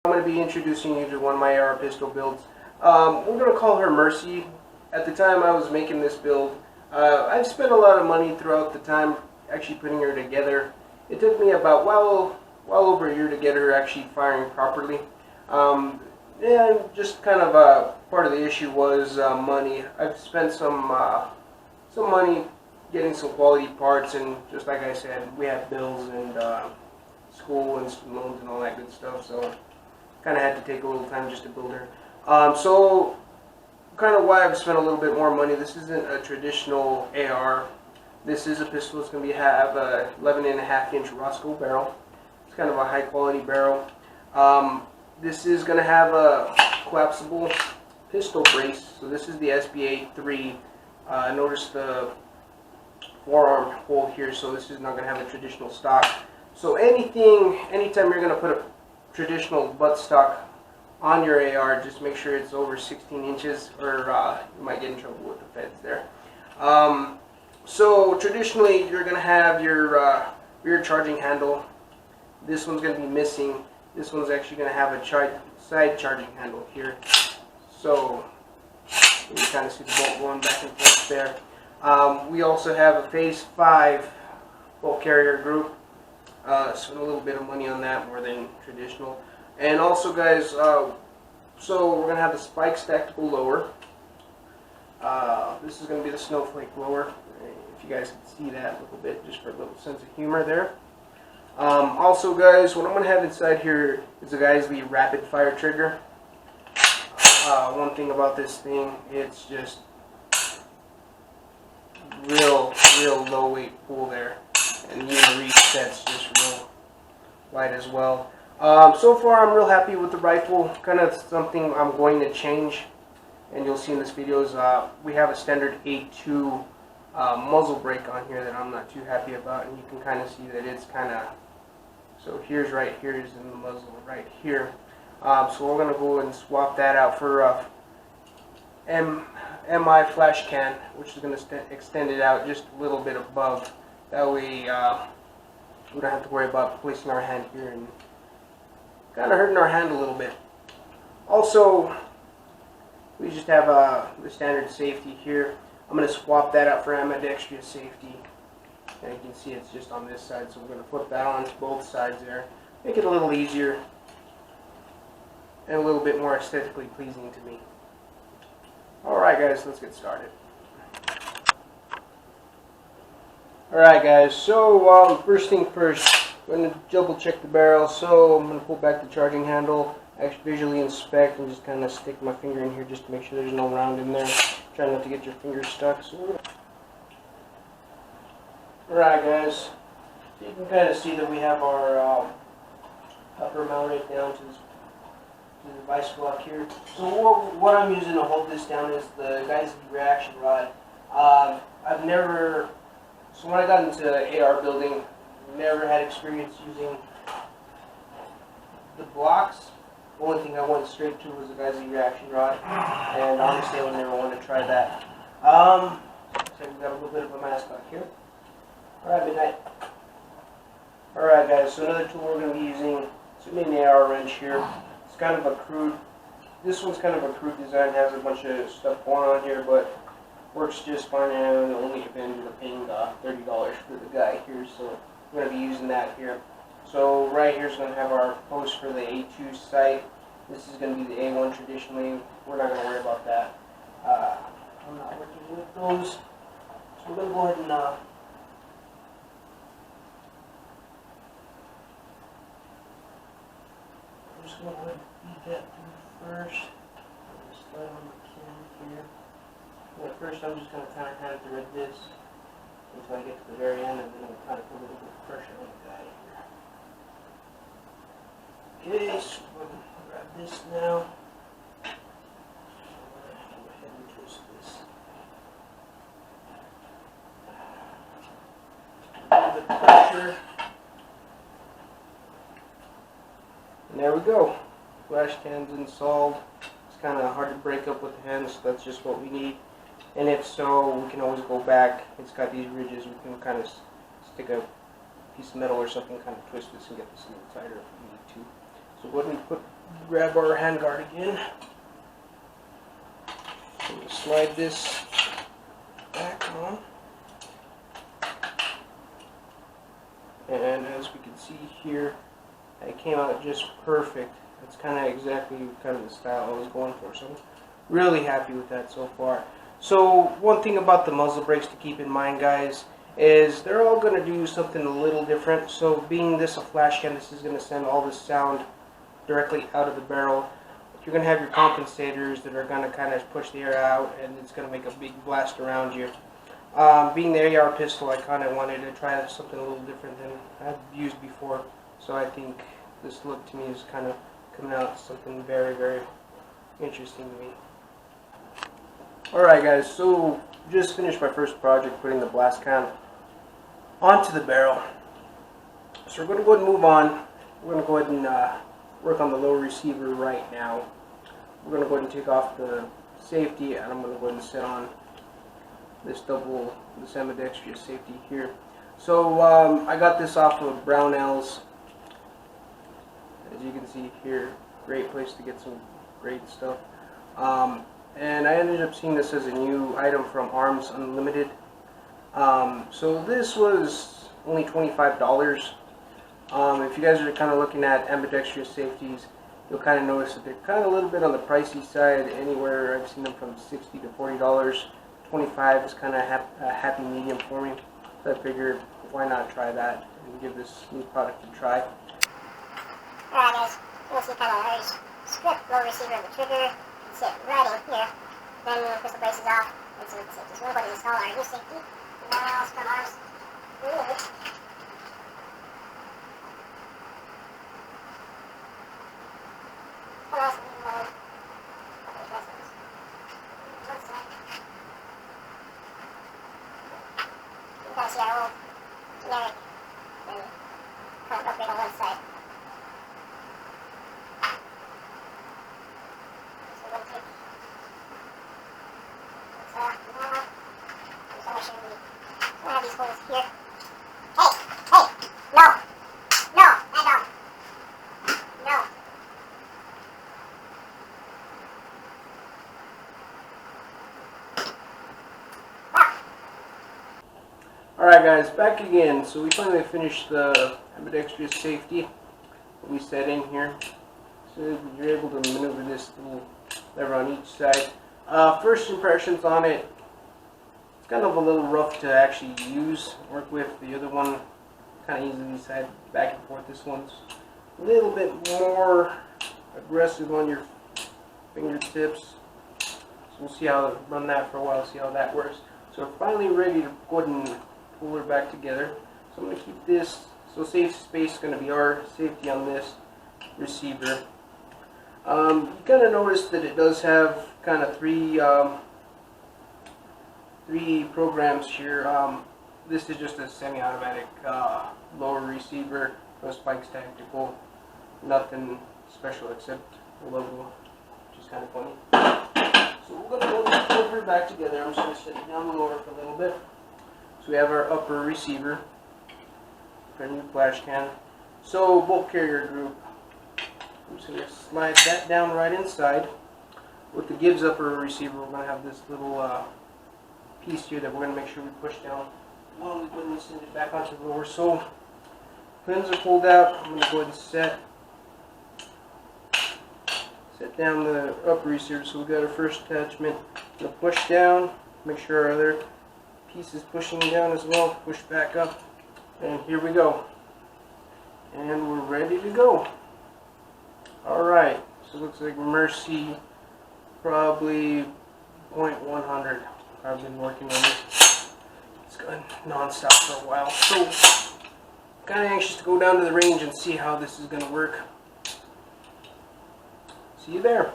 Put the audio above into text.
I'm going to be introducing you to one of my AR pistol builds. We're going to call her Mercy. At the time I was making this build, I've spent a lot of money throughout the time actually putting her together. It took me about well over a year to get her actually firing properly. And just kind of part of the issue was money. I've spent some money getting some quality parts, and just like I said, we have bills and school and loans and all that good stuff, so kind of had to take a little time just to build her. So kind of why I've spent a little bit more money. This isn't a traditional AR. This is a pistol. It's going to have a 11.5-inch Roscoe barrel. It's kind of a high quality barrel. This is going to have a collapsible pistol brace. So this is the SBA-3. Notice the forearm hole here, so this is not going to have a traditional stock. So anytime you're going to put a traditional buttstock on your AR, just make sure it's over 16 inches or you might get in trouble with the feds there. So traditionally you're going to have your rear charging handle. This one's going to be missing. This one's actually going to have a side charging handle here. So you can kind of see the bolt going back and forth there. We also have a Phase 5 bolt carrier group. Spent a little bit of money on that, more than traditional. And also, guys, so we're going to have the spike stackable lower. This is going to be the snowflake lower. If you guys can see that a little bit, just for a little sense of humor there. Also, guys, what I'm going to have inside here is a Geissele rapid fire trigger. One thing about this thing, it's just real low weight pull there, and even the reach set's just real light as well. So far I'm real happy with the rifle. Kind of something I'm going to change, and you'll see in this video is we have a standard A2 muzzle brake on here that I'm not too happy about, and you can kind of see that it's kind of, so here's in the muzzle right here. So we're going to go and swap that out for MI flash can, which is going to extend it out just a little bit above. That way we don't have to worry about placing our hand here and kind of hurting our hand a little bit. Also, we just have the standard safety here. I'm going to swap that out for ambidextrous safety. And you can see it's just on this side, so we're going to flip that on to both sides there. Make it a little easier and a little bit more aesthetically pleasing to me. Alright guys, let's get started. Alright guys, so first thing first, I'm going to double check the barrel. So I'm going to pull back the charging handle, actually visually inspect, and just kind of stick my finger in here just to make sure there's no round in there. Try not to get your fingers stuck. So alright guys, so you can kind of see that we have our upper mount right down to the vice block here. So what I'm using to hold this down is the Geissele reaction rod. So when I got into AR building, never had experience using the blocks. The only thing I went straight to was the Geissele reaction rod, and honestly I would never want to try that. So we've got a little bit of a mascot here. Alright, midnight. Alright guys, so another tool we're going to be using is an AR wrench here. It's kind of a crude, this one's kind of a crude design, has a bunch of stuff going on here, but works just fine, and only ended up paying $30 for the guy here, so I'm going to be using that here. So right here is going to have our post for the A2 sight. This is going to be the A1 traditionally. We're not going to worry about that. I'm not working with those, so we're going to go ahead and I'm just going to feed that through first. Just slide on the can here. And at first I'm just going to kind of thread this until I get to the very end, and then I'm kind of put a little bit of pressure on the guy here. Okay, so I'm going to grab this now. I'm going to go ahead and twist this. A little bit of pressure. And there we go. Flash can's installed. It's kind of hard to break up with the hands, so that's just what we need. And if so, we can always go back. It's got these ridges. We can kind of stick a piece of metal or something, kind of twist this and get this a little tighter if we need to. So go ahead and grab our handguard again. And slide this back on. And as we can see here, it came out just perfect. That's kind of exactly the style I was going for. So I'm really happy with that so far. So one thing about the muzzle brakes to keep in mind, guys, is they're all going to do something a little different. So being this a flash can, this is going to send all this sound directly out of the barrel. You're going to have your compensators that are going to kind of push the air out, and it's going to make a big blast around you. Being the AR pistol, I kind of wanted to try something a little different than I've used before. So I think this look to me is kind of coming out something very, very interesting to me. Alright guys, so just finished my first project, putting the blast can onto the barrel. So we're going to go ahead and move on. We're going to go ahead and work on the lower receiver right now. We're going to go ahead and take off the safety, and I'm going to go ahead and set on this ambidextrous safety here. So I got this off of Brownells. As you can see here, great place to get some great stuff. And I ended up seeing this as a new item from Arms Unlimited. So this was only $25. If you guys are kind of looking at ambidextrous safeties, you'll kind of notice that they're kind of a little bit on the pricey side. Anywhere I've seen them from $60 to $40. $25 is kind of a happy medium for me. So I figured, why not try that and give this new product a try. Alright guys, you'll see kind of a very strict low receiver of the trigger. Sit right in here, then pistol braces off, and so it's safety. So we're going to install our new safety. Now from Arms Unlimited. What else? You guys see our old generic and kind of upgrade on one side. Alright guys, back again. So we finally finished the ambidextrous safety that we set in here. So you're able to maneuver this little lever on each side. First impressions on it, it's kind of a little rough to actually work with. The other one kind of easily slide back and forth. This one's a little bit more aggressive on your fingertips. So we'll see how run that for a while, see how that works. So we're finally ready to go ahead and pull her back together. So I'm going to keep this, so safe space is going to be our safety on this receiver. You kind of notice that it does have kind of three programs here. This is just a semi-automatic lower receiver, no spikes tactical, nothing special except the logo, which is kind of funny. So we're going to go and pull her back together. I'm just going to set it down lower for a little bit. So we have our upper receiver, our new flash can. So bolt carrier group. I'm just going to slide that down right inside. With the Gibbs upper receiver, we're going to have this little piece here that we're going to make sure we push down while we go and send it back onto the lower. So pins are pulled out. I'm going to go ahead and set down the upper receiver. So we've got our first attachment. I'm going to push down, make sure our other piece is pushing down as well. Push back up, and here we go. And we're ready to go. Alright, so it looks like Mercy, probably 0.100. I've been working on this. It's gone non-stop for a while. So, kind of anxious to go down to the range and see how this is going to work. See you there.